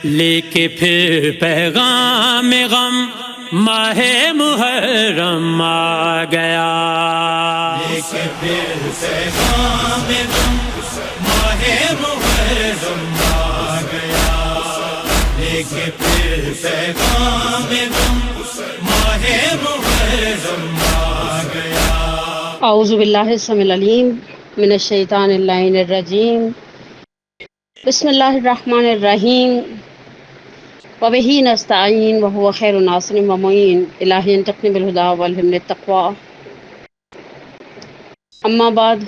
لے کے پھر پیغام غم ماہ محرم آ گیا، لے کے پھر پیغام غم ماہ محرم آ گیا، لے کے پھر پیغام غم ماہ محرم آ گیا۔ اعوذ باللہ السمیع العلیم من الشیطان اللعین الرجیم، بسم اللہ الرحمن الرحیم، وبہ نستعین وہو خیر ناصر و معین، الہی انطقنی بالہدی والہمنی التقوی، اما بعد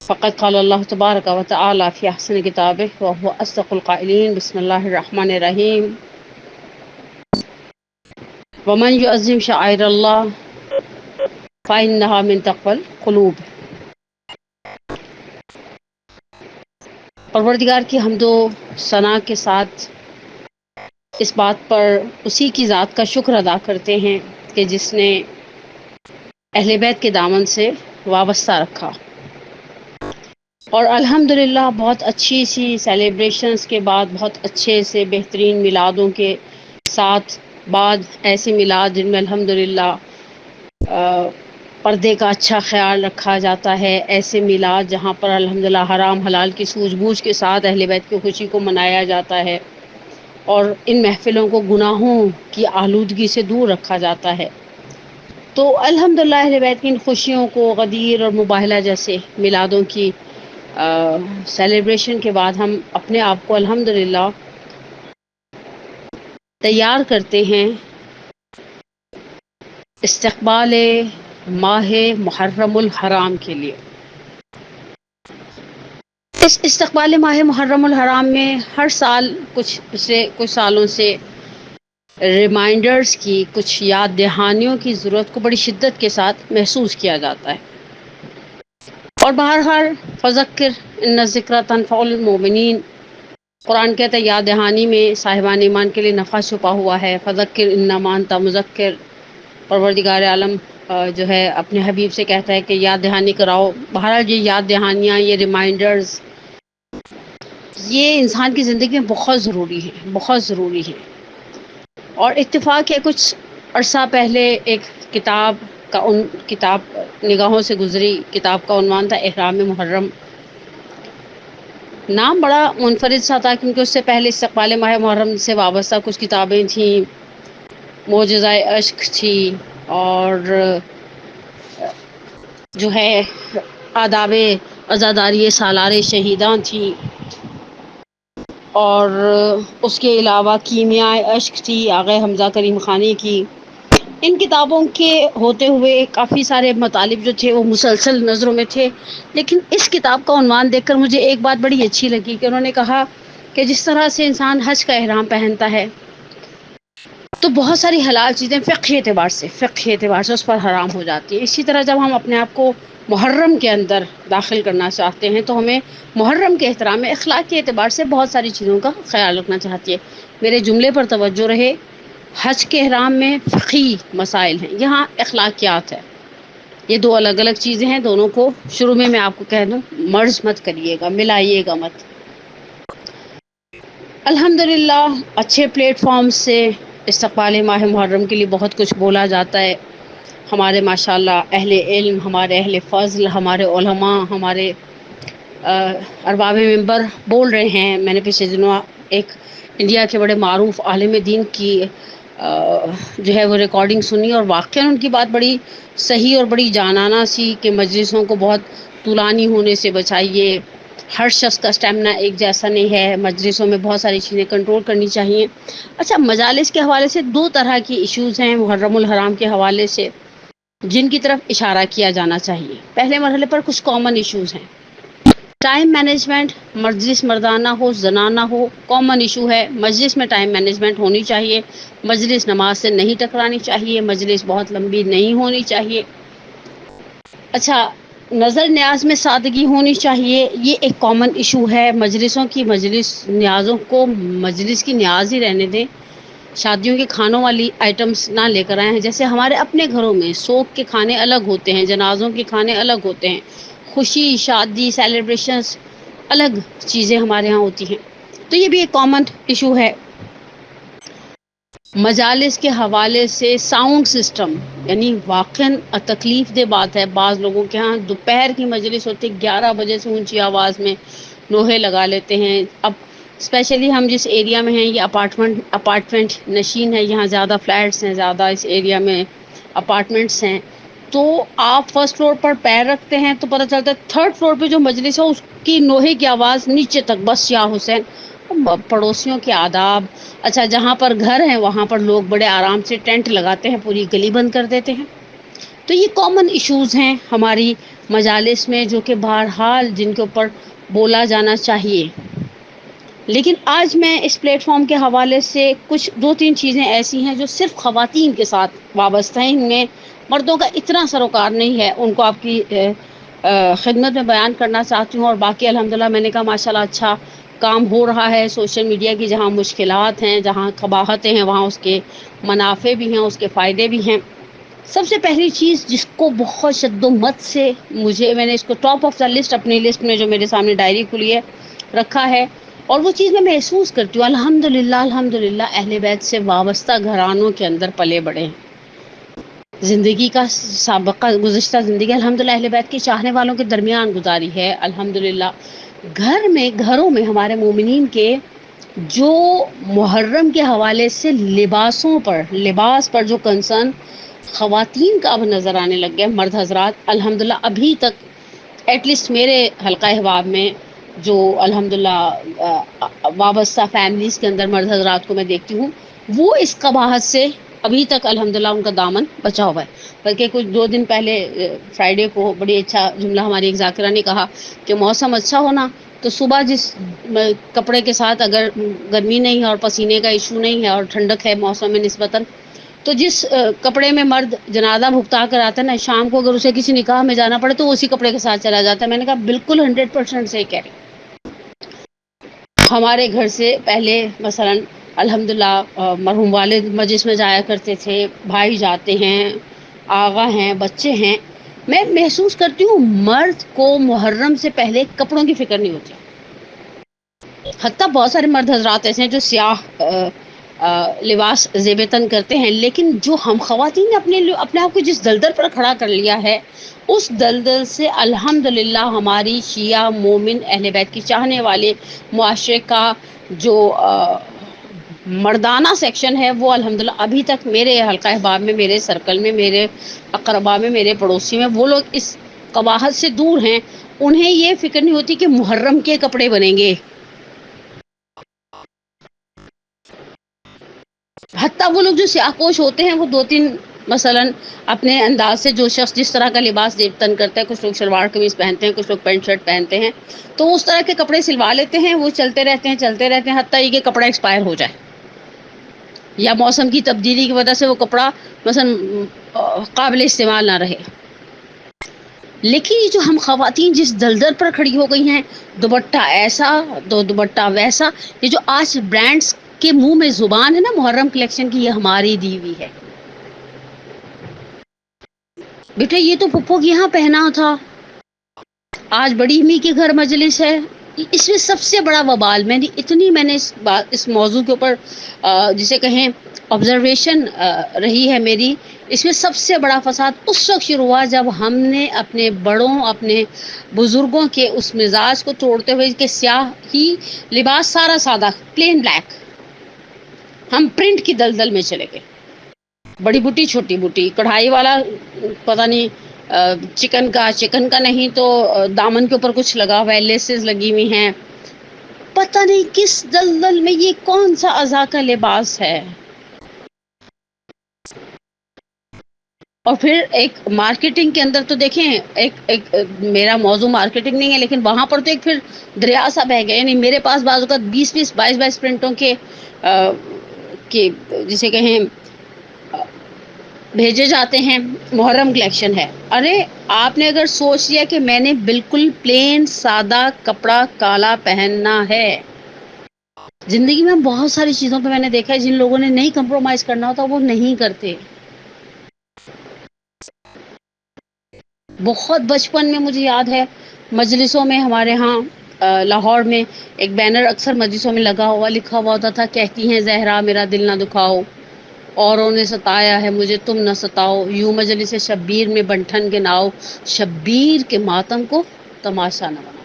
فقد قال اللہ تبارک و تعالی فی احسن کتابہ وہو اصدق القائلین، بسم اللہ الرحمن الرحیم، ومن یعظم شعائر اللہ فإنہا من تقوی القلوب۔ پروردگار کی حمد و ثنا کے ساتھ اس بات پر اسی کی ذات کا شکر ادا کرتے ہیں کہ جس نے اہل بیت کے دامن سے وابستہ رکھا، اور الحمدللہ بہت اچھی سی سیلیبریشنز کے بعد، بہت اچھے سے بہترین میلادوں کے ساتھ بعد ایسے میلاد جن میں الحمدللہ پردے کا اچھا خیال رکھا جاتا ہے، ایسے میلاد جہاں پر الحمدللہ حرام حلال کی سوجھ بوجھ کے ساتھ اہل بیت کی خوشی کو منایا جاتا ہے، اور ان محفلوں کو گناہوں کی آلودگی سے دور رکھا جاتا ہے۔ تو الحمدللہ اہل بیت کی ان خوشیوں کو غدیر اور مباہلہ جیسے میلادوں کی سیلیبریشن کے بعد ہم اپنے آپ کو الحمدللہ تیار کرتے ہیں استقبال ماہ محرم الحرام کے لیے۔ اس استقبال ماہ محرم الحرام میں ہر سال پچھلے کچھ سالوں سے ریمائنڈرز کی، کچھ یاد دہانیوں کی ضرورت کو بڑی شدت کے ساتھ محسوس کیا جاتا ہے، اور بہرحال فذکر ان الذکری تنفع المؤمنین، قرآن کہتا ہے یاد دہانی میں صاحبان ایمان کے لیے نفع چھپا ہوا ہے، فذکر انما انت مذکر۔ پروردگار عالم جو ہے اپنے حبیب سے کہتا ہے کہ یاد دہانی کراؤ۔ بہرحال یہ یاد دہانیاں، یہ ریمائنڈرز، یہ انسان کی زندگی میں بہت ضروری ہے، بہت ضروری ہے۔ اور اتفاق ہے کچھ عرصہ پہلے ایک کتاب نگاہوں سے گزری، کتاب کا عنوان تھا احرام محرم۔ نام بڑا منفرد سا تھا کیونکہ اس سے پہلے استقبال ماہ محرم سے وابستہ کچھ کتابیں تھیں، معجزہ اشک تھی، اور جو ہے آداب عزاداری سالار شہیدان تھی، اور اس کے علاوہ کیمیاء اشک تھی آغا حمزہ کریم خانی کی۔ ان کتابوں کے ہوتے ہوئے کافی سارے مطالب جو تھے وہ مسلسل نظروں میں تھے، لیکن اس کتاب کا عنوان دیکھ کر مجھے ایک بات بڑی اچھی لگی کہ انہوں نے کہا کہ جس طرح سے انسان حج کا احرام پہنتا ہے تو بہت ساری حلال چیزیں فقہی اعتبار سے اس پر حرام ہو جاتی ہیں، اسی طرح جب ہم اپنے آپ کو محرم کے اندر داخل کرنا چاہتے ہیں تو ہمیں محرم کے احترام میں اخلاق کے اعتبار سے بہت ساری چیزوں کا خیال رکھنا چاہتی ہے۔ میرے جملے پر توجہ رہے، حج کے احرام میں فقہی مسائل ہیں، یہاں اخلاقیات ہے، یہ دو الگ الگ چیزیں ہیں، دونوں کو شروع میں آپ کو کہہ دوں مرض مت کریے گا، ملائیے گا مت۔ الحمدللہ اچھے پلیٹ فارم سے استقبال ماہ محرم کے لیے بہت کچھ بولا جاتا ہے، ہمارے ماشاءاللہ اہل علم، ہمارے اہل فضل، ہمارے علماء، ہمارے ارباب منبر بول رہے ہیں۔ میں نے پچھلے دنوں ایک انڈیا کے بڑے معروف عالم دین کی جو ہے وہ ریکارڈنگ سنی، اور واقعاً ان کی بات بڑی صحیح اور بڑی جانانہ سی کہ مجلسوں کو بہت طولانی ہونے سے بچائیے، ہر شخص کا اسٹیمنا ایک جیسا نہیں ہے، مجلسوں میں بہت ساری چیزیں کنٹرول کرنی چاہیے۔ اچھا، مجالس کے حوالے سے دو طرح کی ایشوز ہیں محرم الحرام کے حوالے سے جن کی طرف اشارہ کیا جانا چاہیے۔ پہلے مرحلے پر کچھ کامن ایشوز ہیں۔ ٹائم مینجمنٹ، مجلس مردانہ ہو زنانہ ہو، کامن ایشو ہے۔ مجلس میں ٹائم مینجمنٹ ہونی چاہیے، مجلس نماز سے نہیں ٹکرانی چاہیے، مجلس بہت لمبی نہیں ہونی چاہیے۔ اچھا، نظر نیاز میں سادگی ہونی چاہیے، یہ ایک کامن ایشو ہے۔ مجلس نیازوں کو مجلس کی نیاز ہی رہنے دیں، شادیوں کے کھانوں والی آئٹمس نہ لے کر آئے ہیں۔ جیسے ہمارے اپنے گھروں میں سوگ کے کھانے الگ ہوتے ہیں، جنازوں کے کھانے الگ ہوتے ہیں، خوشی، شادی، سیلیبریشنز الگ چیزیں ہمارے ہاں ہوتی ہیں۔ تو یہ بھی ایک کامن ایشو ہے۔ مجالس کے حوالے سے ساؤنڈ سسٹم، یعنی واقعاً تکلیف دہ بات ہے، بعض لوگوں کے ہاں دوپہر کی مجلس ہوتی 11 بجے سے اونچی آواز میں نوحے لگا لیتے ہیں۔ اب اسپیشلی ہم جس ایریا میں ہیں یہ اپارٹمنٹ نشین ہے، یہاں زیادہ فلیٹس ہیں، زیادہ اس ایریا میں اپارٹمنٹس ہیں، تو آپ فرسٹ فلور پر پیر رکھتے ہیں تو پتہ چلتا ہے تھرڈ فلور پہ جو مجلس ہے اس کی نوحے کی آواز نیچے تک، بس یا حسین، پڑوسیوں کے آداب۔ اچھا جہاں پر گھر ہیں وہاں پر لوگ بڑے آرام سے ٹینٹ لگاتے ہیں، پوری گلی بند کر دیتے ہیں۔ تو یہ کامن ایشوز ہیں ہماری مجالس میں جو کہ بہرحال جن کے اوپر بولا جانا چاہیے۔ لیکن آج میں اس پلیٹ فارم کے حوالے سے کچھ 2-3 چیزیں ایسی ہیں جو صرف خواتین کے ساتھ وابستہ ہیں، ان میں مردوں کا اتنا سروکار نہیں ہے، ان کو آپ کی خدمت میں بیان کرنا چاہتی ہوں۔ اور باقی الحمدللہ میں نے کہا ماشاءاللہ اچھا کام ہو رہا ہے سوشل میڈیا کی، جہاں مشکلات ہیں، جہاں قباحتیں ہیں، وہاں اس کے منافع بھی ہیں، اس کے فائدے بھی ہیں۔ سب سے پہلی چیز جس کو بہت شد و مت سے میں نے اس کو ٹاپ آف دا لسٹ اپنی لسٹ میں جو میرے سامنے ڈائری کھلی ہے رکھا ہے، اور وہ چیز میں محسوس کرتی ہوں الحمدللہ اہل بیت سے وابستہ گھرانوں کے اندر پلے بڑے ہیں۔ زندگی کا سابقہ، گزشتہ زندگی الحمدللہ اہل بیت کے چاہنے والوں کے درمیان گزاری ہے الحمدللہ۔ گھروں میں ہمارے مومنین کے جو محرم کے حوالے سے لباس پر جو کنسرن خواتین کا اب نظر آنے لگ گیا، مرد حضرات الحمدللہ ابھی تک ایٹ لیسٹ میرے حلقہ احباب میں جو الحمدللہ وابستہ فیملیز کے اندر مرد حضرات کو میں دیکھتی ہوں، وہ اس قباحت سے ابھی تک الحمدللہ ان کا دامن بچا ہوا ہے۔ بلکہ کچھ 2 دن پہلے فرائیڈے کو بڑی اچھا جملہ ہماری ایک ذاکرہ نے کہا کہ موسم اچھا ہونا تو صبح جس کپڑے کے ساتھ، اگر گرمی نہیں ہے اور پسینے کا ایشو نہیں ہے اور ٹھنڈک ہے موسم میں نسبتاً، تو جس کپڑے میں مرد جنازہ بھگتا کر آتا ہے نا، شام کو اگر اسے کسی نکاح میں جانا پڑے تو وہ اسی کپڑے کے ساتھ چلا جاتا ہے۔ میں نے کہا بالکل 100% صحیح کہہ رہی۔ ہمارے گھر سے پہلے مثلاً الحمدللہ مرحوم والد مجلس میں جایا کرتے تھے، بھائی جاتے ہیں، آغا ہیں، بچے ہیں۔ میں محسوس کرتی ہوں مرد کو محرم سے پہلے کپڑوں کی فکر نہیں ہوتی۔ حتیٰ بہت سارے مرد حضرات ایسے ہیں جو سیاہ لباس زیب تن کرتے ہیں، لیکن جو ہم خواتین نے اپنے آپ کو جس دلدل پر کھڑا کر لیا ہے، اس دلدل سے الحمدللہ ہماری شیعہ مومن اہل بیت کی چاہنے والے معاشرے کا جو مردانہ سیکشن ہے وہ الحمدللہ ابھی تک میرے حلقہ احباب میں، میرے سرکل میں، میرے اقربا میں، میرے پڑوسی میں، وہ لوگ اس قباحت سے دور ہیں۔ انہیں یہ فکر نہیں ہوتی کہ محرم کے کپڑے بنیں گے۔ حتیٰ وہ لوگ جو سیاہ پوش ہوتے ہیں وہ 2-3 مثلاً اپنے انداز سے، جو شخص جس طرح کا لباس زیب تن کرتا ہے، کچھ لوگ شلوار قمیض پہنتے ہیں، کچھ لوگ پینٹ شرٹ پہنتے ہیں، تو اس طرح کے کپڑے سلوا لیتے ہیں، وہ چلتے رہتے ہیں حتیٰ یہ کہ کپڑا ایکسپائر ہو جائے یا موسم کی تبدیلی کی وجہ سے وہ کپڑا مثلا قابل استعمال نہ رہے۔ لیکن یہ جو ہم خواتین جس دلدل پر کھڑی ہو گئی ہیں، دوپٹہ ایسا تو دوپٹہ ویسا، یہ جو آج برانڈز کے منہ میں زبان ہے نا محرم کلیکشن کی، یہ ہماری دی ہوئی ہے۔ بیٹا یہ تو پھپھو کے یہاں پہنا تھا، آج بڑی امی کے گھر مجلس ہے۔ اس میں سب سے بڑا وبال میں نے اس موضوع کے اوپر جسے کہیں آبزرویشن رہی ہے میری، اس میں سب سے بڑا فساد اس وقت شروع ہوا جب ہم نے اپنے بڑوں، اپنے بزرگوں کے اس مزاج کو توڑتے ہوئے کہ سیاہ ہی لباس، سارا سادہ پلین بلیک، ہم پرنٹ کی دلدل میں چلے گئے۔ بڑی بوٹی، چھوٹی بوٹی، کڑھائی والا پتہ نہیں چکن کا نہیں تو دامن کے اوپر کچھ لگا ہوا ہے، لیسز لگی ہوئی ہیں، پتہ نہیں کس دلدل میں یہ کون سا عزا کا لباس ہے۔ اور پھر ایک مارکیٹنگ کے اندر تو دیکھیں، ایک میرا موضوع مارکیٹنگ نہیں ہے، لیکن وہاں پر تو ایک پھر دریا سا بہہ گیا۔ یعنی میرے پاس بعض اوقات 20 22 پرنٹوں کے جسے کہیں بھیجے جاتے ہیں، محرم کلیکشن ہے۔ ارے آپ نے اگر سوچ لیا کہ میں نے بالکل پلین سادہ کپڑا کالا پہننا ہے، زندگی میں بہت ساری چیزوں پہ میں نے دیکھا ہے جن لوگوں نے نہیں کمپرومائز کرنا ہوتا وہ نہیں کرتے۔ بہت بچپن میں مجھے یاد ہے مجلسوں میں ہمارے ہاں لاہور میں ایک بینر اکثر مجلسوں میں لگا ہوا لکھا ہوا ہوتا تھا، کہتی ہیں زہرا میرا دل نہ دکھاؤ، اوروں نے ستایا ہے مجھے تم نہ ستاؤ، یوں مجلس شبیر میں بنٹھن کے ناؤ، شبیر کے ماتم کو تماشا نہ بناؤ۔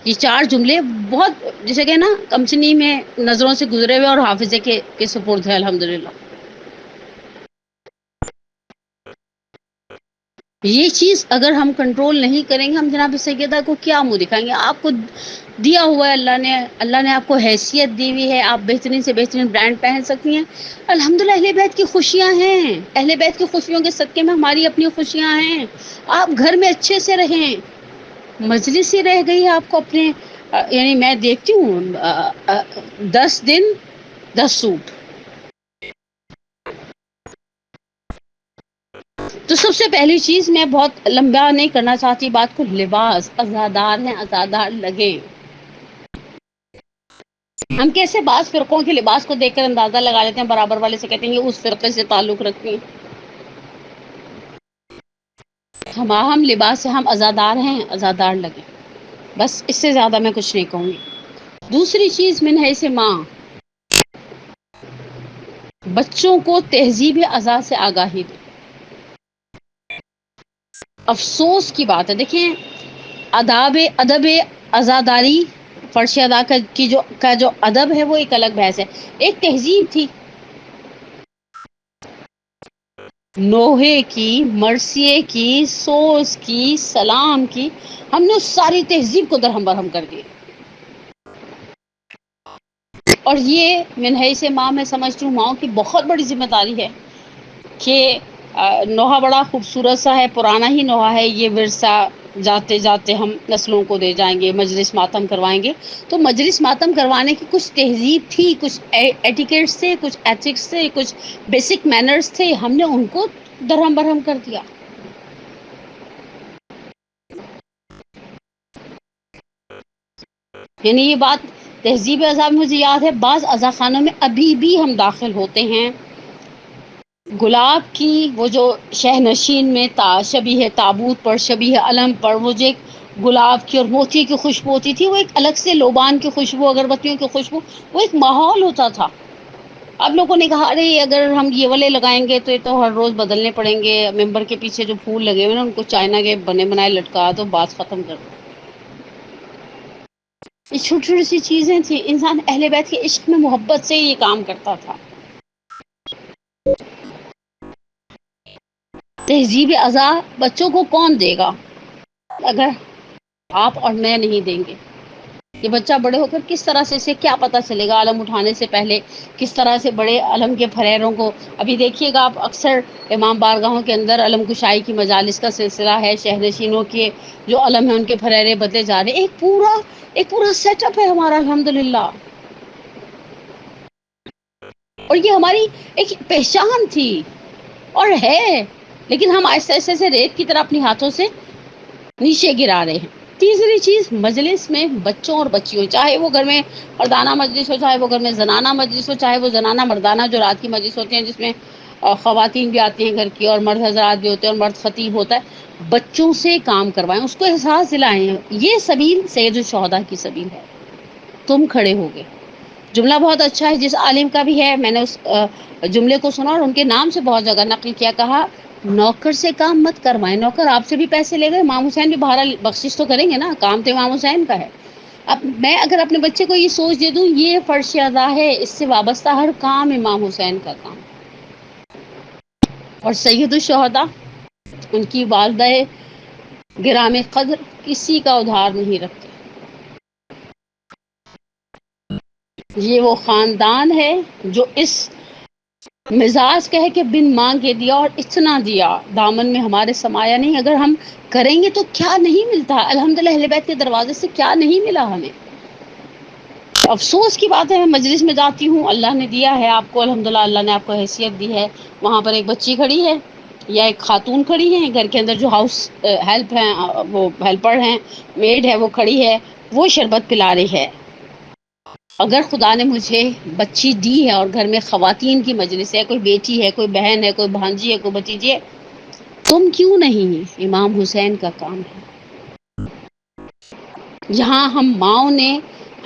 یہ 4 جملے بہت جسے کہ نا کمسنی میں نظروں سے گزرے ہوئے اور حافظے کے سپرد ہے الحمدللہ۔ یہ چیز اگر ہم کنٹرول نہیں کریں گے، ہم جناب سیدہ کو کیا منہ دکھائیں گے؟ آپ کو دیا ہوا ہے اللہ نے آپ کو حیثیت دی ہوئی ہے، آپ بہترین سے بہترین برانڈ پہن سکتی ہیں، الحمدللہ اہل بیت کی خوشیاں ہیں، اہل بیت کی خوشیوں کے صدقے میں ہماری اپنی خوشیاں ہیں۔ آپ گھر میں اچھے سے رہیں، مجلس ہی رہ گئی ہے آپ کو اپنے یعنی میں دیکھتی ہوں 10 دن 10 سوٹ۔ تو سب سے پہلی چیز میں بہت لمبا نہیں کرنا چاہتی بات کو، لباس ازادار ہیں، ازادار لگیں۔ ہم کیسے بعض فرقوں کے لباس کو دیکھ کر اندازہ لگا لیتے ہیں، برابر والے سے کہتے ہیں یہ اس فرقے سے تعلق رکھتی ہیں۔ ہم لباس سے ہم ازادار ہیں، ازادار لگیں، بس اس سے زیادہ میں کچھ نہیں کہوں گی۔ دوسری چیز من ہے سے ماں، بچوں کو تہذیب ازا سے آگاہی دیں۔ افسوس کی بات ہے، دیکھیں ادب عزاداری فرش ادا کا جو ادب ہے وہ ایک الگ بحث ہے، ایک تہذیب تھی نوحے کی، مرثیے کی، سوز کی، سلام کی، ہم نے اس ساری تہذیب کو درہم برہم کر دیا۔ اور یہ منہی سے ماں میں سمجھتی ہوں ماؤں کی بہت بڑی ذمہ داری ہے کہ نوحہ بڑا خوبصورت سا ہے، پرانا ہی نوحہ ہے، یہ ورثہ جاتے جاتے ہم نسلوں کو دے جائیں گے، مجلس ماتم کروائیں گے۔ تو مجلس ماتم کروانے کی کچھ تہذیب تھی، کچھ ایٹیکیٹس تھے، کچھ ایتھکس تھے، کچھ بیسک مینرز تھے، ہم نے ان کو درہم برہم کر دیا۔ یعنی یہ بات تہذیب ازا میں مجھے یاد ہے، بعض ازاخانوں میں ابھی بھی ہم داخل ہوتے ہیں، گلاب کی وہ جو شہ نشین میں شبیہ تابوت پر، شبیہ علم پر، وہ جو ایک گلاب کی اور موتی کی خوشبو ہوتی تھی، وہ ایک الگ سے لوبان کی خوشبو، اگربتیوں کی خوشبو، وہ ایک ماحول ہوتا تھا۔ اب لوگوں نے کہا ارے اگر ہم یہ والے لگائیں گے تو یہ تو ہر روز بدلنے پڑیں گے، ممبر کے پیچھے جو پھول لگے ہوئے نا ان کو چائنا کے بنے بنائے لٹکا تو بات ختم کر دو۔ یہ چھوٹی چھوٹی سی چیزیں تھیں، انسان اہل بیت کے عشق میں محبت سے یہ کام کرتا تھا۔ تہذیب ازا بچوں کو کون دے گا اگر آپ اور میں نہیں دیں گے؟ یہ بچہ بڑے ہو کر کس طرح سے اسے کیا پتہ چلے گا علم اٹھانے سے پہلے کس طرح سے بڑے علم کے فریروں کو؟ ابھی دیکھیے گا آپ اکثر امام بارگاہوں کے اندر علم کشائی کی مجالس کا سلسلہ ہے، شہنشینوں کے جو علم ہیں ان کے فریرے بدلے جا رہے ہیں، ایک پورا سیٹ اپ ہے ہمارا الحمدللہ۔ اور یہ ہماری ایک پہچان تھی اور ہے، لیکن ہم آہستہ آہستہ سے ریت کی طرح اپنی ہاتھوں سے نیچے گرا رہے ہیں۔ تیسری چیز مجلس میں بچوں اور بچیوں، چاہے وہ گھر میں مردانہ مجلس ہو، چاہے وہ گھر میں زنانہ مجلس ہو، چاہے وہ زنانہ مردانہ جو رات کی مجلس ہوتی ہیں جس میں خواتین بھی آتی ہیں گھر کی اور مرد حضرات بھی ہوتے ہیں اور مرد خطیب ہوتا ہے، بچوں سے کام کروائیں، اس کو احساس دلائیں یہ سبیل سید الشہداء کی سبیل ہے۔ تم کھڑے ہو گئے، جملہ بہت اچھا ہے جس عالم کا بھی ہے، میں نے اس جملے کو سنا اور ان کے نام سے بہت جگہ نقل کیا، کہا نوکر سے کام مت کروائیں، نوکر آپ سے بھی پیسے لے گئے، امام حسین بھی بہرحال بخشش تو کریں گے نا، کام تو امام حسین کا ہے۔ اب میں اگر اپنے بچے کو یہ سوچ دے دوں یہ فرش ادا ہے، اس سے وابستہ ہر کام امام حسین کا کام، اور سید الشہداء ان کی والدہ گرام قدر کسی کا ادھار نہیں رکھتے، یہ وہ خاندان ہے جو اس مزاج کہے کہ بن مانگے دیا اور اتنا دیا، دامن میں ہمارے سمایا نہیں، اگر ہم کریں گے تو کیا نہیں ملتا، الحمدللہ اہل بیت کے دروازے سے کیا نہیں ملا ہمیں۔ افسوس کی بات ہے، میں مجلس میں جاتی ہوں، اللہ نے دیا ہے آپ کو الحمدللہ، اللہ نے آپ کو حیثیت دی ہے، وہاں پر ایک بچی کھڑی ہے یا ایک خاتون کھڑی ہے، گھر کے اندر جو ہاؤس ہیلپ ہیں وہ ہیلپر ہیں، میڈ ہے وہ کھڑی ہے، وہ شربت پلا رہی ہے۔ اگر خدا نے مجھے بچی دی ہے اور گھر میں خواتین کی مجلس ہے، کوئی بیٹی ہے، کوئی بہن ہے، کوئی بھانجی ہے، کوئی بھتیجی ہے، تم کیوں نہیں؟ امام حسین کا کام ہے، جہاں ہم ماؤں نے،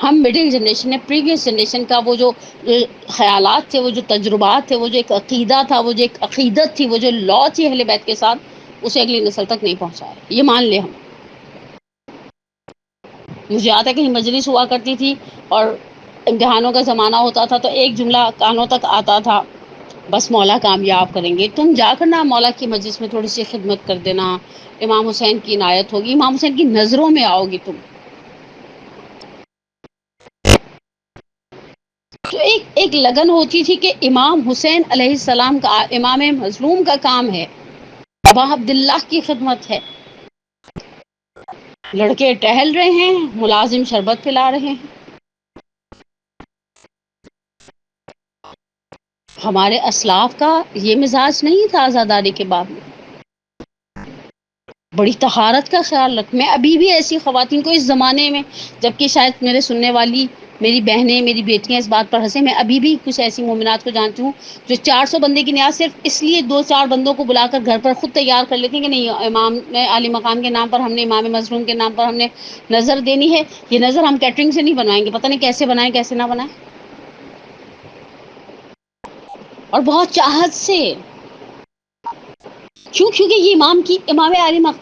ہم مڈل جنریشن نے، پریویس جنریشن کا وہ جو خیالات تھے، وہ جو تجربات تھے، وہ جو ایک عقیدہ تھا، وہ جو ایک عقیدت تھی، وہ جو لا تھی اہل بیت کے ساتھ، اسے اگلی نسل تک نہیں پہنچایا، یہ مان لیں ہم۔ مجھے یاد ہے کہیں مجلس ہوا کرتی تھی اور امتحانوں کا زمانہ ہوتا تھا تو ایک جملہ کانوں تک آتا تھا، بس مولا کامیاب کریں گے، تم جا کر نا مولا کی مجلس میں تھوڑی سی خدمت کر دینا، امام حسین کی عنایت ہوگی، امام حسین کی نظروں میں آؤ گی تم۔ تو ایک لگن ہوتی تھی کہ امام حسین علیہ السلام کا، امام مظلوم کا کام ہے، ابا عبداللہ کی خدمت ہے۔ لڑکے ٹہل رہے ہیں، ملازم شربت پلا رہے ہیں۔ ہمارے اسلاف کا یہ مزاج نہیں تھا آزاداری کے بعد میں، بڑی طہارت کا خیال رکھ۔ میں ابھی بھی ایسی خواتین کو اس زمانے میں، جبکہ شاید میرے سننے والی میری بہنیں، میری بیٹیاں اس بات پر ہنسیں، میں ابھی بھی کچھ ایسی مومنات کو جانتی ہوں جو 400 بندے کی نیاز صرف اس لیے 2-4 بندوں کو بلا کر گھر پر خود تیار کر لیتی ہیں کہ نہیں، امام علی مقام کے نام پر ہم نے، امام مظلوم کے نام پر ہم نے نظر دینی ہے، یہ نظر ہم کیٹرنگ سے نہیں بنوائیں گے، پتہ نہیں کیسے بنائیں کیسے نہ بنائیں، اور بہت چاہت سے۔ کیونکہ یہ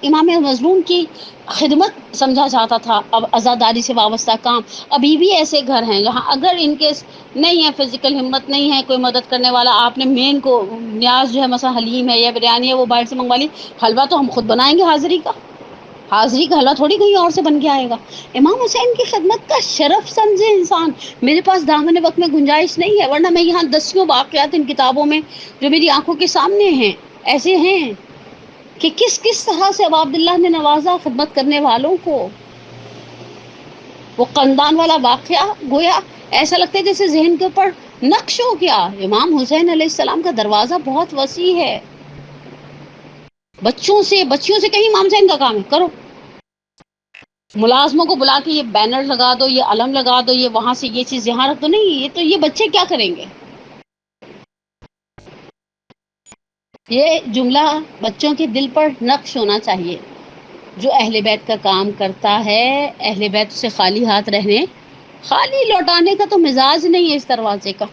امام مظلوم کی خدمت سمجھا جاتا تھا۔ اب عزاداری سے وابستہ کام، ابھی بھی ایسے گھر ہیں جہاں اگر ان کیس نہیں ہے، فزیکل ہمت نہیں ہے، کوئی مدد کرنے والا، آپ نے مین کو نیاز جو ہے مثلا حلیم ہے یا بریانی ہے وہ باہر سے منگوا لی، حلوہ تو ہم خود بنائیں گے، حاضری کا حلوہ تھوڑی کہیں اور سے بن کے آئے گا۔ امام حسین کی خدمت کا شرف سمجھے انسان۔ میرے پاس دامن وقت میں گنجائش نہیں ہے، ورنہ میں یہاں دسیوں واقعات ان کتابوں میں جو میری آنکھوں کے سامنے ہیں ایسے ہیں کہ کس طرح سے ابا عبداللہ نے نوازا خدمت کرنے والوں کو۔ وہ قندان والا واقعہ گویا ایسا لگتا ہے جیسے ذہن کے اوپر نقش ہو گیا۔ امام حسین علیہ السلام کا دروازہ بہت وسیع ہے، بچیوں سے کہیں امام حسین کا کام ہے، کرو۔ ملازموں کو بلا کے یہ بینر لگا دو، یہ علم لگا دو، یہ وہاں سے یہ چیز یہاں رکھ دو، نہیں، یہ بچے کیا کریں گے؟ یہ جملہ بچوں کے دل پر نقش ہونا چاہیے۔ جو اہل بیت کا کام کرتا ہے، اہل بیت سے خالی ہاتھ رہنے، خالی لوٹانے کا تو مزاج نہیں ہے اس دروازے کا۔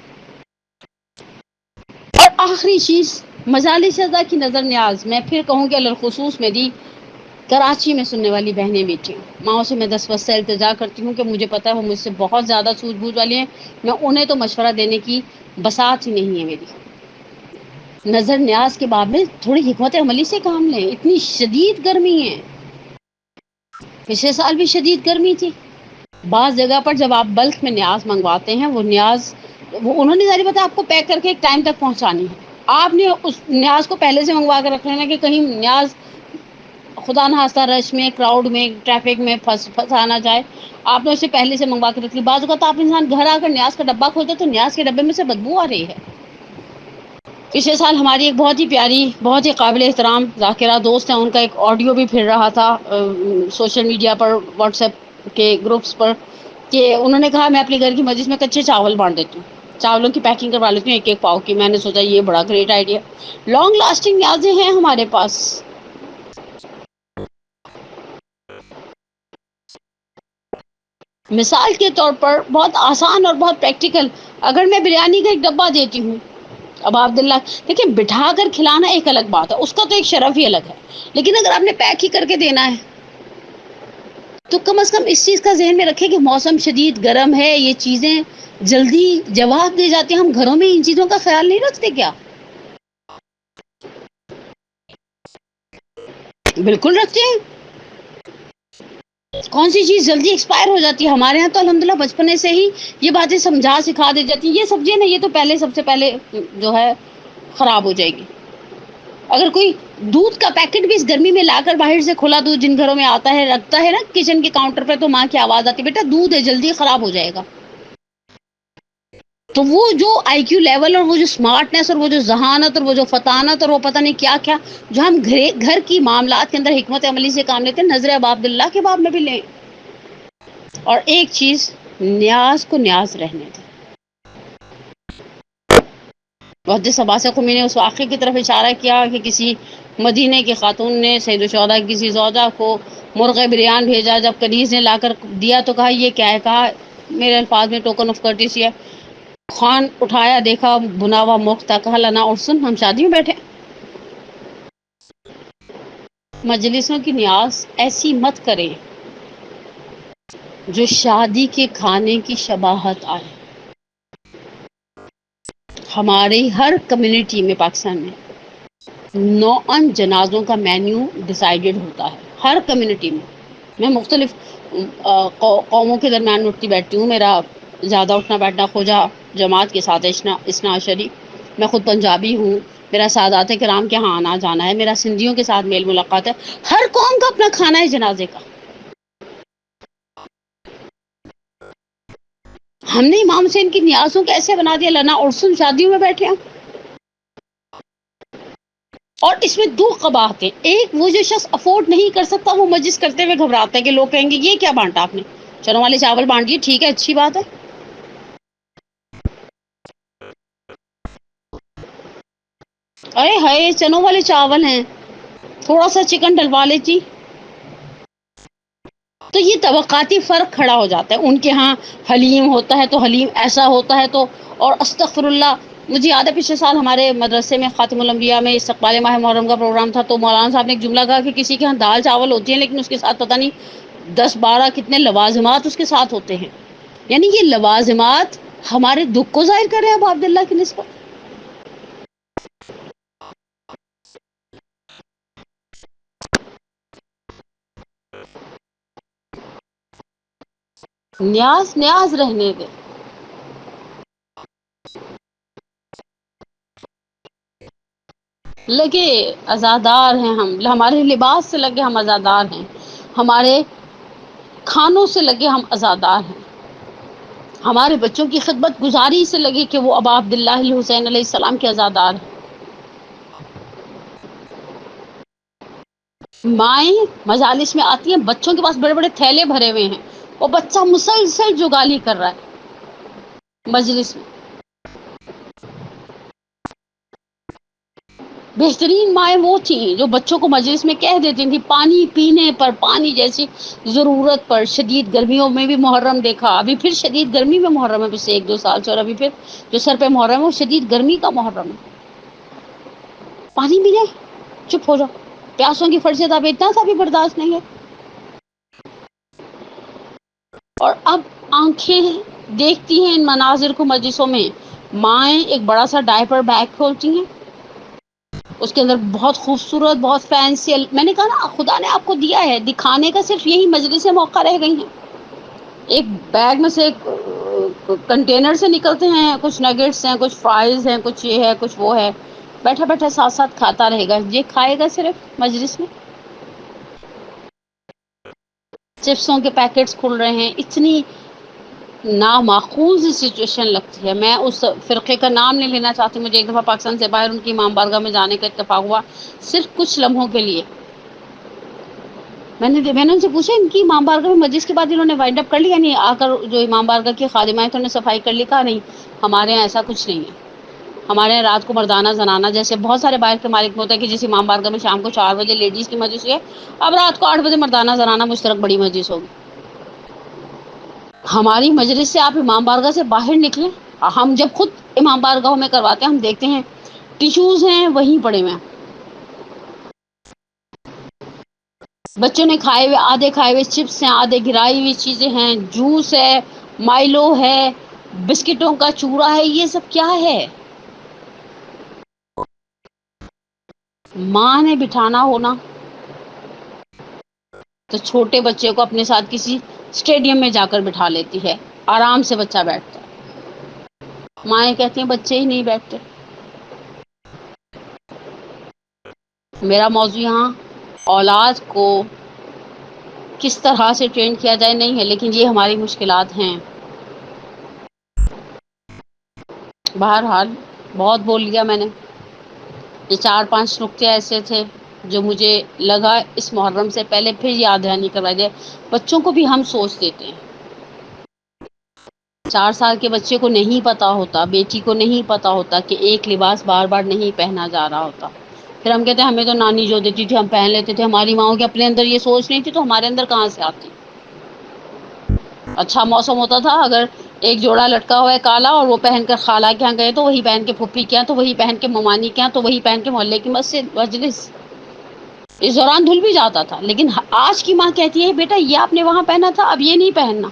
اور آخری چیز، مجالس اعضاء کی نظر نیاز، میں پھر کہوں کہ الخصوص میری کراچی میں سننے والی بہنیں بیٹیاں، ماؤں سے میں دستبست سے التجا کرتی ہوں کہ مجھے پتہ ہے وہ مجھ سے بہت زیادہ سوجھ بوجھ والی ہیں، میں انہیں تو مشورہ دینے کی بساط ہی نہیں ہے میری۔ نظر نیاز کے باب میں تھوڑی حکمت عملی سے کام لیں، اتنی شدید گرمی ہے، پچھلے سال بھی شدید گرمی تھی۔ بعض جگہ پر جب آپ بلک میں نیاز منگواتے ہیں، وہ نیاز انہوں نے ظاہر بتا آپ کو پیک کر کے ایک ٹائم تک پہنچانی ہے، آپ نے اس نیاز کو پہلے سے منگوا کے رکھ لینا کہ کہیں نیاز خدا نہ خواستہ رش میں، کراؤڈ میں، ٹریفک میں پھنسا نہ جائے، آپ نے اسے پہلے سے منگوا کے رکھ لی۔ بعض اوقات آپ انسان گھر آ کر نیاز کا ڈبہ کھولتے تو نیاز کے ڈبے میں سے بدبو آ رہی ہے۔ پچھلے سال ہماری ایک بہت ہی پیاری، بہت ہی قابل احترام ذاکرہ دوست ہیں، ان کا ایک آڈیو بھی پھر رہا تھا سوشل میڈیا پر، واٹس ایپ کے گروپس پر، کہ انہوں نے کہا میں اپنے گھر کی مجلس میں کچے چاول بانٹ دیتی ہوں، چاولوں کی پیکنگ کروا لیتی ہوں 1-1 پاؤ کی۔ میں نے سوچا یہ بڑا گریٹ آئیڈیا، لانگ لاسٹنگ نیازیں ہیں ہمارے پاس۔ مثال کے طور پر بہت آسان اور بہت پریکٹیکل، اگر میں بریانی کا ایک ڈبہ دیتی ہوں اب عبداللہ، دیکھیں بٹھا کر کھلانا ایک الگ بات ہے، اس کا تو ایک شرف ہی الگ ہے، لیکن اگر آپ نے پیک ہی کر کے دینا ہے تو کم از کم اس چیز کا ذہن میں رکھیں کہ موسم شدید گرم ہے، یہ چیزیں جلدی جواب دے جاتی ہیں، ہم گھروں میں ان چیزوں کا خیال نہیں رکھتے کیا؟ بالکل رکھتے ہیں۔ کون سی چیز جلدی ایکسپائر ہو جاتی ہے؟ ہمارے ہاں تو الحمدللہ بچپنے سے ہی یہ باتیں سمجھا سکھا دی جاتی ہیں، یہ سبزی نا، یہ تو سب سے پہلے جو ہے خراب ہو جائے گی۔ اگر کوئی دودھ کا پیکٹ بھی اس گرمی میں لا کر باہر سے کھلا دودھ جن گھروں میں آتا ہے رکھتا ہے نا کچن کے کاؤنٹر پہ، تو ماں کی آواز آتی ہے بیٹا دودھ ہے جلدی خراب ہو جائے گا۔ تو وہ جو آئی کیو لیول اور وہ جو سمارٹنیس اور وہ جو ذہانت اور وہ جو فطانت اور وہ پتہ نہیں کیا کیا جو ہم گھر کی معاملات کے اندر حکمت عملی سے کام لیتے ہیں، نظر ابا عبداللہ کے باب میں بھی لیں۔ اور ایک چیز، نیاز کو نیاز رہنے دیں۔ محدث عباس قمی نے اس واقعے کی طرف اشارہ کیا کہ کسی مدینے کی خاتون نے سید الشہداء کی کسی زوجہ کو مرغ بریان بھیجا، جب کنیز نے لا کر دیا تو کہا یہ کیا ہے، کہا میرے الفاظ میں ٹوکن آف کرٹیسی ہے. خوان اٹھایا، دیکھا بنا ہوا مرغ تھا، کہا لنا اور سن ہم شادی میں بیٹھے. مجلسوں کی نیاز ایسی مت کریں جو شادی کے کھانے کی شباہت آئے. ہماری ہر کمیونٹی میں پاکستان میں نوعاً جنازوں کا مینیو ڈیسائیڈڈ ہوتا ہے، ہر کمیونٹی میں. میں مختلف قوموں کے درمیان اٹھتی بیٹھتی ہوں. میرا زیادہ اٹھنا بیٹھنا خوجا جماعت کے ساتھ ہے، اثنا عشری. میں خود پنجابی ہوں، میرا سادات کرام کے یہاں آنا جانا ہے، میرا سندھیوں کے ساتھ میل ملاقات ہے. ہر قوم کا اپنا کھانا ہے جنازے کا. ہم نے امام حسین کی نیازوں کو ایسے بنا دیا لنا ارسن شادیوں میں بیٹھے ہیں. اور اس میں دو قباحتیں. ایک، وہ جو شخص افورڈ نہیں کر سکتا وہ مجلس کرتے ہوئے گھبراتا ہے کہ لوگ کہیں گے یہ کیا بانٹا آپ نے، چنوں والے چاول بانٹ دیے، ٹھیک ہے اچھی بات ہے. ارے ہائے چنوں والے چاول ہیں، تھوڑا سا چکن ڈلوا لیتی. تو یہ طبقاتی فرق کھڑا ہو جاتا ہے. ان کے ہاں حلیم ہوتا ہے تو حلیم ایسا ہوتا ہے تو. اور استغفر اللہ، مجھے یاد ہے پچھلے سال ہمارے مدرسے میں خاتم الانبیاء میں استقبال ماہ محرم کا پروگرام تھا، تو مولانا صاحب نے ایک جملہ کہا کہ کسی کے ہاں دال چاول ہوتی ہیں لیکن اس کے ساتھ پتہ نہیں 10-12 کتنے لوازمات اس کے ساتھ ہوتے ہیں. یعنی یہ لوازمات ہمارے دکھ کو ظاہر کر رہے ہیں ابو عبداللہ کی نسبت. نیاز نیاز رہنے دے. لگے ازادار ہیں ہم، ہمارے لباس سے لگے ہم ازادار ہیں، ہمارے کھانوں سے لگے ہم ازادار ہیں، ہمارے بچوں کی خدمت گزاری سے لگے کہ وہ ابا عبداللہ الحسین علیہ السلام کے ازادار ہیں. مائیں مجالس میں آتی ہیں، بچوں کے پاس بڑے بڑے تھیلے بھرے ہوئے ہیں، وہ بچہ مسلسل جگالی کر رہا ہے مجلس میں. بہترین مائیں وہ تھیں جو بچوں کو مجلس میں کہہ دیتی تھیں پانی پینے پر، پانی جیسی ضرورت پر. شدید گرمیوں میں بھی محرم دیکھا، ابھی پھر شدید گرمی میں محرم ہے پچھلے 1-2 سال سے، اور ابھی پھر جو سر پہ محرم ہے وہ شدید گرمی کا محرم ہے. پانی بھی نہیں، چپ ہو جاؤ، پیاسوں کی فرصت اب اتنا سا بھی برداشت نہیں ہے. اور اب آنکھیں دیکھتی ہیں ان مناظر کو مجلسوں میں. مائیں ایک بڑا سا ڈائپر بیگ کھولتی ہیں، اس کے اندر بہت خوبصورت، بہت فینسی، میں نے کہا نا خدا نے آپ کو دیا ہے دکھانے کا، صرف یہی مجلس موقع رہ گئی ہیں. ایک بیگ میں سے ایک کنٹینر سے نکلتے ہیں، کچھ نگیٹس ہیں، کچھ فرائز ہیں، کچھ یہ ہے کچھ وہ ہے. بیٹھا بیٹھا ساتھ ساتھ کھاتا رہے گا. یہ کھائے گا صرف مجلس میں. چپسوں کے پیکٹس کھل رہے ہیں. اتنی نامعقول سچویشن لگتی ہے. میں اس فرقے کا نام نہیں لینا چاہتی. مجھے ایک دفعہ پاکستان سے باہر ان کی امام بارگاہ میں جانے کا اتفاق ہوا، صرف کچھ لمحوں کے لیے. میں نے ان سے پوچھا ان کی امام بارگاہ میں مجلس کے بعد انہوں نے وائنڈ اپ کر لیا، یعنی آ کر جو امام بارگاہ کی خادمہ ہیں تو انہوں نے صفائی کر لی؟ کہا نہیں، ہمارے یہاں ایسا کچھ نہیں ہے. ہمارے یہاں رات کو مردانہ زنانہ، جیسے بہت سارے باہر کے مالک میں ہوتا ہے کہ جس امام بارگاہ میں شام کو 4 بجے لیڈیز کی مجلس ہے، اب رات کو 8 بجے مردانہ زنانہ مشترک بڑی مجلس ہوگی. ہماری مجلس سے آپ امام بارگاہ سے باہر نکلیں. ہم جب خود امام بارگاہوں میں کرواتے ہیں ہم دیکھتے ہیں ٹیشوز ہیں وہیں پڑے ہوئے ہیں، بچوں نے کھائے ہوئے، آدھے کھائے ہوئے چپس ہیں، آدھے گرائی ہوئی چیزیں ہیں، جوس ہے، مائلو ہے، بسکٹوں کا چورا ہے. یہ سب کیا ہے؟ ماں نے بٹھانا ہونا تو چھوٹے بچے کو اپنے ساتھ کسی اسٹیڈیم میں جا کر بٹھا لیتی ہے، آرام سے بچہ بیٹھتا ہے. مائیں کہتی ہیں بچے ہی نہیں بیٹھتے. میرا موضوع یہاں اولاد کو کس طرح سے ٹرین کیا جائے نہیں ہے، لیکن یہ ہماری مشکلات ہیں. بہرحال بہت بول لیا میں نے. یہ 4-5 نکتے ایسے تھے جو مجھے لگا اس محرم سے پہلے پھر یاد دہانی کروائی جائے. بچوں کو بھی ہم سوچ دیتے ہیں. 4 سال کے بچے کو نہیں پتا ہوتا، بیٹی کو نہیں پتا ہوتا کہ ایک لباس بار بار نہیں پہنا جا رہا ہوتا. پھر ہم کہتے ہیں ہمیں تو نانی جو دیتی تھی ہم پہن لیتے تھے، ہماری ماؤں کے اپنے اندر یہ سوچ نہیں تھی تو ہمارے اندر کہاں سے آتی؟ اچھا موسم ہوتا تھا، اگر ایک جوڑا لٹکا ہوا ہے کالا اور وہ پہن کر خالہ کے یہاں گئے تو وہی پہن کے پھپھی کے یہاں، تو وہی پہن کے ممانی کے یہاں، تو وہی پہن کے محلے کی مسجد مجلس، اس دوران دھل بھی جاتا تھا۔ لیکن آج کی ماں کہتی ہے بیٹا یہ آپ نے وہاں پہنا تھا اب یہ نہیں پہننا،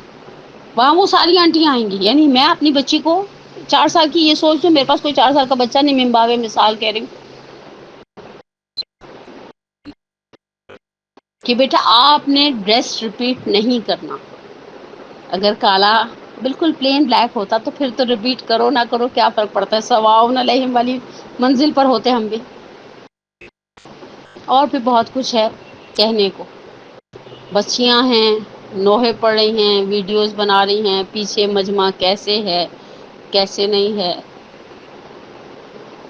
وہاں وہ ساری آنٹیاں آئیں گی۔ یعنی میں اپنی بچی کو 4 سال کی یہ سوچ دوں، میرے پاس کوئی 4 سال کا بچہ نہیں، من باب مثال کہہ رہی ہوں کہ بیٹا آپ نے ڈریس ریپیٹ نہیں کرنا۔ اگر کالا بالکل پلین بلیک ہوتا تو پھر تو ریپیٹ کرو نہ کرو کیا فرق پڑتا ہے، سواؤن علیہم والی منزل پر ہوتے ہم بھی۔ اور بھی بہت کچھ ہے کہنے کو، بچیاں ہیں نوحے پڑھ رہی ہیں، ویڈیوز بنا رہی ہیں، پیچھے مجمع کیسے ہے کیسے نہیں ہے،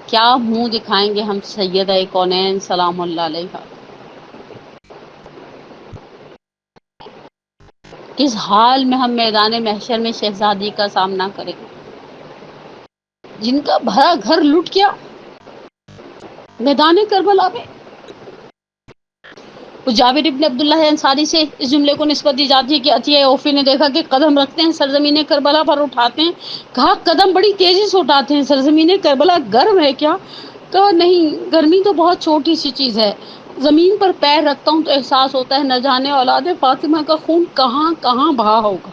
کیا منہ دکھائیں گے ہم سیدہ کونین سلام اللہ علیہا، کس حال میں ہم میدان محشر میں شہزادی کا سامنا کریں گے، جن کا بھرا گھر لٹ گیا میدان کربلا میں۔ جابر ابن عبداللہ انصاری سے اس جملے کو نسبت دی جاتی ہے کہ عطیہ اوفی نے دیکھا کہ قدم رکھتے ہیں سرزمین کربلا پر اٹھاتے ہیں، کہا قدم بڑی تیزی سے اٹھاتے ہیں، سرزمین کربلا گرم ہے کیا؟ کہا نہیں، گرمی تو بہت چھوٹی سی چیز ہے، زمین پر پیر رکھتا ہوں تو احساس ہوتا ہے نہ جانے اولاد فاطمہ کا خون کہاں کہاں بہا ہوگا۔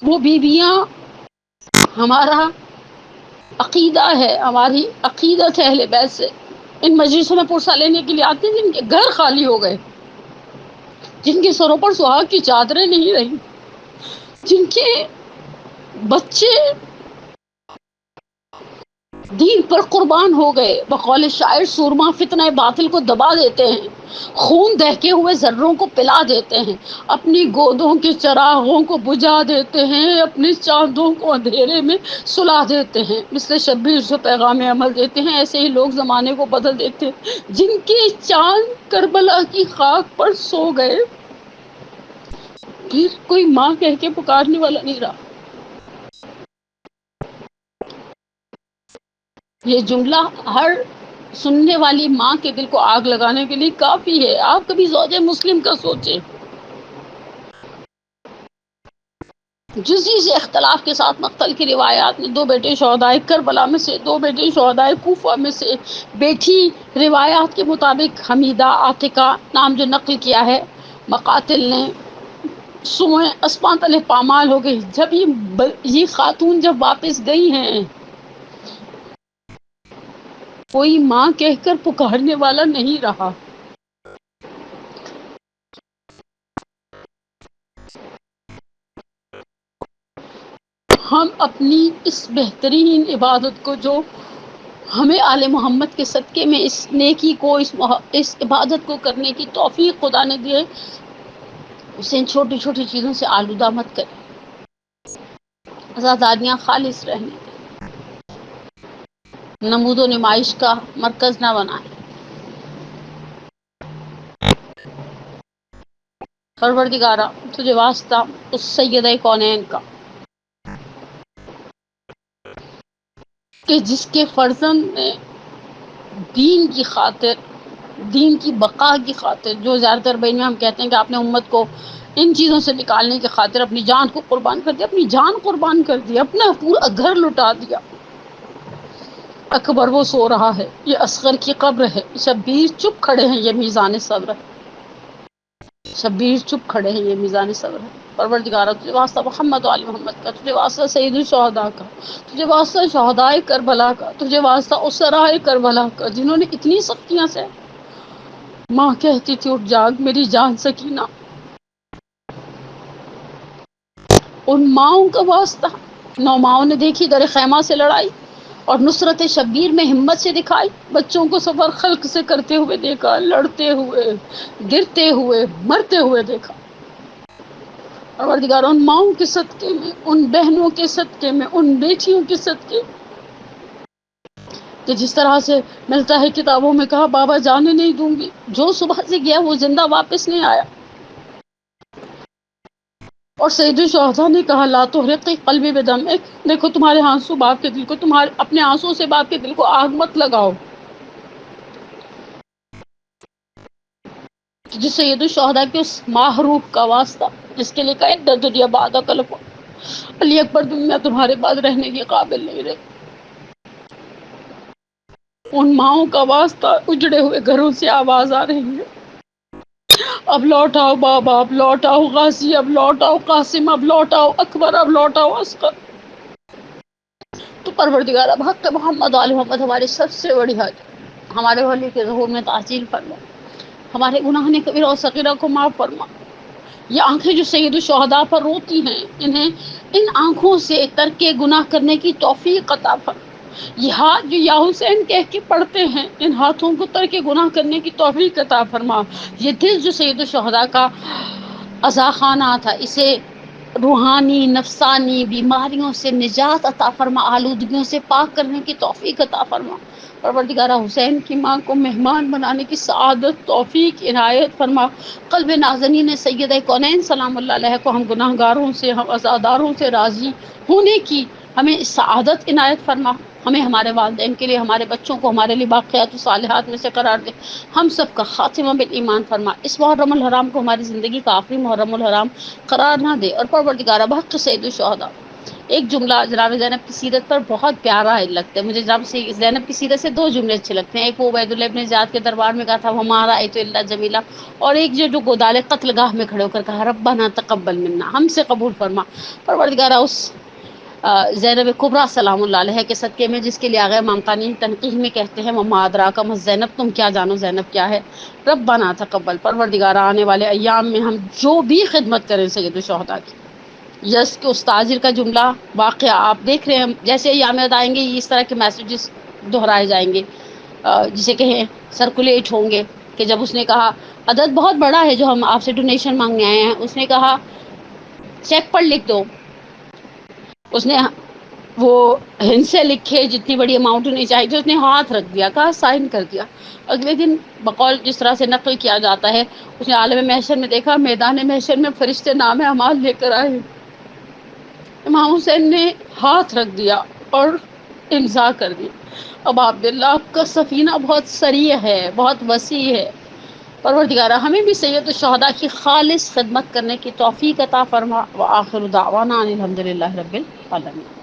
وہ بیویاں ہمارا عقیدہ ہے، ہماری عقیدت ہے اہل بیت سے، ان مجلسوں میں پرسہ لینے کے لیے آتے ہیں جن کے گھر خالی ہو گئے، جن کے سروں پر سہاگ کی چادریں نہیں رہی، جن کے بچے دین پر قربان ہو گئے، بقول شاعر سورما فتنہ باطل کو دبا دیتے ہیں، خون دہکے ہوئے ذروں کو پلا دیتے ہیں، اپنی گودوں کے چراغوں کو بجھا دیتے ہیں، اپنے چاندوں کو اندھیرے میں سلا دیتے ہیں، مثل شبیر جو پیغام عمل دیتے ہیں ایسے ہی لوگ زمانے کو بدل دیتے ہیں، جن کے چاند کربلا کی خاک پر سو گئے، پھر کوئی ماں کہہ کے پکارنے والا نہیں رہا۔ یہ جملہ ہر سننے والی ماں کے دل کو آگ لگانے کے لیے کافی ہے۔ آپ کبھی زوج مسلم کا سوچیں، جزئی سے اختلاف کے ساتھ مقتل کی روایات میں 2 بیٹے شہدائے کربلا میں سے، 2 بیٹے شہدائے کوفہ میں سے، بیٹی روایات کے مطابق حمیدہ عاتقہ نام جو نقل کیا ہے مقاتل نے، سوئیں اسمان تلے پامال ہو گئی۔ جب یہ خاتون جب واپس گئی ہیں، کوئی ماں کہہ کر پکارنے والا نہیں رہا۔ ہم اپنی اس بہترین عبادت کو جو ہمیں آل محمد کے صدقے میں اس نیکی کو اس عبادت کو کرنے کی توفیق خدا نے دی ہے، اسے ان چھوٹی چھوٹی چیزوں سے آلودہ مت کریں، آزادیاں خالص رہنے دیں، نمود و نمائش کا مرکز نہ بنائیں۔ پروردگارا تجھے واسطہ اس سیدہ کونین کا کہ جس کے فرزند نے دین کی خاطر، دین کی بقا کی خاطر، جو زیادہ تر بین میں ہم کہتے ہیں کہ آپ نے امت کو ان چیزوں سے نکالنے کی خاطر اپنی جان کو قربان کر دیا، اپنی جان قربان کر دی، اپنا پورا گھر لٹا دیا۔ اکبر وہ سو رہا ہے، یہ اصغر کی قبر ہے، شبیر چپ کھڑے ہیں، یہ میزان صبر ہے، شبیر چپ کھڑے ہیں، یہ میزان صبر ہے۔ پروردگارہ تجھے واسطہ محمد و آل محمد کا، تجھے واسطہ سید الشہداء کا، تجھے واسطہ شہدائے کربلا کا، تجھے واسطہ اسرائے کربلا کا، جنہوں نے اتنی سختیاں سے، ماں کہتی تھی اٹھ جاگ میری جان سکینہ، ان ماؤں کا واسطہ، 9 ماؤں نے دیکھی در خیمہ سے لڑائی اور نصرت شبیر میں ہمت سے دکھائی، بچوں کو سفر خلق سے کرتے ہوئے دیکھا، لڑتے ہوئے، گرتے ہوئے، مرتے ہوئے دیکھا۔ پروردگار ان ماؤں کے صدقے میں، ان بہنوں کے صدقے میں، ان بیٹیوں کے صدقے کہ جس طرح سے ملتا ہے کتابوں میں، کہا بابا جانے نہیں دوں گی، جو صبح سے گیا وہ زندہ واپس نہیں آیا، اور سید الشہداء نے کہا لا تحرقی قلبی بدم، دیکھو تمہارے آنسو باپ کے دل کو، تمہارے اپنے آنسو سے باپ کے دل کو آگ مت لگاؤ. جس سید الشہداء کے اس محروب کا واسطہ جس کے لیے کہا ان دنیا بعد کلف، علی اکبر دنیا تمہارے بعد رہنے کے قابل نہیں رہے. ان ماؤں کا واسطہ اجڑے ہوئے گھروں سے آواز آ رہی ہے اب لوٹ آؤ بابا، اب لوٹ آؤ غازی، اب لوٹ آؤ قاسم، اب لوٹ آؤ اکبر، اب لوٹ آؤ اصغر. تو پروردگار اب حق محمد آل محمد ہماری سب سے بڑی حاجت، ہمارے ولی کے ظہور میں تاثیر فرما، ہمارے گناہ کبیرہ و صغیرہ کو معاف فرما. یہ آنکھیں جو سید الشہداء پر روتی ہیں، انہیں ان آنکھوں سے ترک گناہ کرنے کی توفیق عطا فرما. یہ ہاتھ جو یا حسین کہہ کے پڑھتے ہیں، ان ہاتھوں کو ترک گناہ کرنے کی توفیق عطا فرما. یہ دل جو سید الشہداء کا عزا خانہ تھا، اسے روحانی نفسانی بیماریوں سے نجات عطا فرما، آلودگیوں سے پاک کرنے کی توفیق عطا فرما. پروردگارہ حسین کی ماں کو مہمان بنانے کی سعادت توفیق عنایت فرما. قلب نازنین سیدہ کونین سلام اللہ علیہ کو ہم گناہ گاروں سے، ہم عزاداروں سے راضی ہونے کی ہمیں سعادت عنایت فرما. ہمیں ہمارے والدین کے لیے، ہمارے بچوں کو ہمارے لیے باقیات و صالحات میں سے قرار دے. ہم سب کا خاتمہ بالایمان فرما. اس محرم الحرام کو ہماری زندگی کا آخری محرم الحرام قرار نہ دے. اور پروردگارہ بحق سید الشہداء، ایک جملہ جناب زینب کی سیرت پر بہت پیارا لگتا ہے مجھے. جناب زینب کی سیرت سے دو جملے اچھے لگتے ہیں. ایک وہ عبید اللہ ابن زیاد کے دربار میں کہا تھا ہمارا ایت اللہ جمیلہ، اور ایک جو گودال قتل گاہ میں کھڑے ہو کر کہا ربنا تقبل منا، ہم سے قبول فرما. پروردگارہ اس زینب کبریٰ سلام اللہ علیہ کے صدقے میں جس کے لیے آگئے مامقانی تنقیح میں کہتے ہیں وما ادراک ما زینب، تم کیا جانو زینب کیا ہے. ربنا تقبل، پروردگارہ آنے والے ایام میں ہم جو بھی خدمت کریں سید الشہداء کی. یس کے اس تاجر کا جملہ واقعہ آپ دیکھ رہے ہیں، جیسے ایام آئیں گے اس طرح کے میسیجز دہرائے جائیں گے، جسے کہیں سرکولیٹ ہوں گے. کہ جب اس نے کہا عدد بہت بڑا ہے جو ہم آپ سے ڈونیشن مانگنے آئے ہیں، اس نے کہا چیک پر لکھ دو. اس نے وہ ہند سے لکھے جتنی بڑی اماؤنٹ ہونی چاہیے تھی، اس نے ہاتھ رکھ دیا، کہا سائن کر دیا. اگلے دن بقول جس طرح سے نقل کیا جاتا ہے، اس نے عالم محشر میں دیکھا میدان محشر میں فرشتے نام اعمال لے کر آئے. امام حسین نے ہاتھ رکھ دیا اور امضا کر دی. اب عبداللہ آپ کا سفینہ بہت سریع ہے، بہت وسیع ہے. پروردگارہ ہمیں بھی سید الشہداء کی خالص خدمت کرنے کی توفیق عطا فرما. وآخر دعوانا ان الحمد للہ رب العالمین.